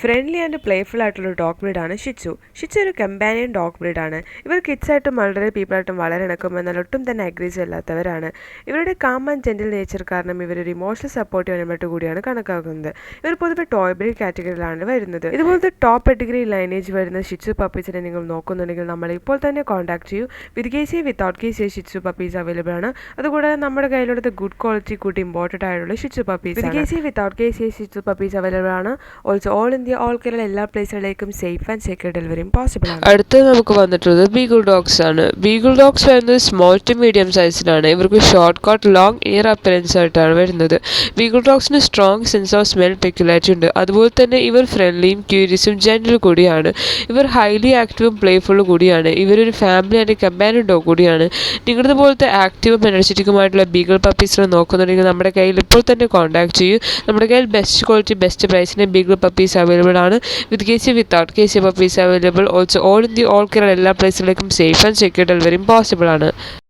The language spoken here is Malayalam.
ഫ്രണ്ട്ലി ആൻഡ് പ്ലേഫുൾ ആയിട്ടുള്ള ഡോഗ് ബ്രീഡാണ് ഷിച്ചു. ഷിച്ചു ഒരു കമ്പാനിയൻ ഡോഗ് ബ്രീഡാണ്. ഇവർ കിഡ്സായിട്ടും വളരെ പീപ്പിളായിട്ടും വളരെ ഇണക്കും, എന്നാൽ ഒട്ടും തന്നെ അഗ്രസീവ് അല്ലാത്തവരാണ്. ഇവരുടെ കാം ആൻഡ് ജെന്റിൽ നേച്ചർ കാരണം ഇവരൊരു ഇമോഷണൽ സപ്പോർട്ടീവ് അനിമലായിട്ട് കൂടിയാണ് കണക്കാക്കുന്നത്. ഇവർ പൊതുവെ ടോയ് ബ്രീഡ് കാറ്റഗറിയിലാണ് വരുന്നത്. ഇതുപോലത്തെ ടോപ്പ് പെഡിഗ്രി ലൈനേജ് വരുന്ന ഷിച്ചു പപ്പീസിനെ നിങ്ങൾ നോക്കുന്നുണ്ടെങ്കിൽ നമ്മൾ ഇപ്പോൾ തന്നെ കോൺടാക്ട് ചെയ്യൂ. വിത്ത് കേസി വിത്തൗട്ട് കേസി ഷിച്ചു പപ്പീസ് അവൈലബിൾ ആണ്. അതുകൂടാതെ നമ്മുടെ കയ്യിലുള്ളത് ഗുഡ് ക്വാളിറ്റി കൂടി ഇമ്പോർട്ടഡ് ആയിട്ടുള്ള ഷിച്ചു puppies. With KC without KC ഷിച്ചു പപ്പീസ് അവൈലബിൾ ആണ്. Also all India all Kerala എല്ലാ പ്ലേസുകളിലേക്കും സേഫ് ആൻഡ് സെക്യൂർ ഡെലിവറിയും പോസിബിൾ ആണ്. അടുത്ത് നമുക്ക് വന്നിട്ടുള്ളത് ബീഗിൾ ഡോഗ്സ് ആണ്. ബീഗിൾ ഡോഗ്സ് വരുന്നത് സ്മോൾ ടു മീഡിയം സൈസിലാണ്. ഇവർക്ക് short cut long ear appearance ആയിട്ടാണ് വരുന്നത്. ബീഗിൾ ഡോഗ്സിന് strong sense of smell peculiarity ഉണ്ട്. അതുപോലെ തന്നെ ഇവർ ഫ്രണ്ട്ലിയും ക്യൂരിയസും ജെന്റിലും കൂടിയാണ്. ഇവർ ഹൈലി ആക്റ്റീവും പ്ലേഫുള്ളും കൂടിയാണ്. ഇവരൊരു ഫാമിലി ആൻഡ് കമ്പാനിയൻ ഡോഗ് കൂടിയാണ്. നിങ്ങളുടെ പോലത്തെ ആക്റ്റീവും എനർജറ്റിക്കുമായിട്ടുള്ള ബീഗിൾ പപ്പീസിനെ നോക്കുന്നുണ്ടെങ്കിൽ നമ്മുടെ കയ്യിൽ ഇപ്പോൾ തന്നെ കോൺടാക്ട് ചെയ്യൂ. നമ്മുടെ കയ്യിൽ ബെസ്റ്റ് ക്വാളിറ്റി ബെസ്റ്റ് പ്രൈസിന് ബീഗിൾ പപ്പീസ് അവൈലബിൾ ആണ്. With KC without KC puppies available. Also all in the all Kerala എല്ലാ പ്ലേസിലേക്കും സേഫ് ആൻഡ് സെക്യൂർ ഡെലിവറിയും പോസിബിൾ ആണ്.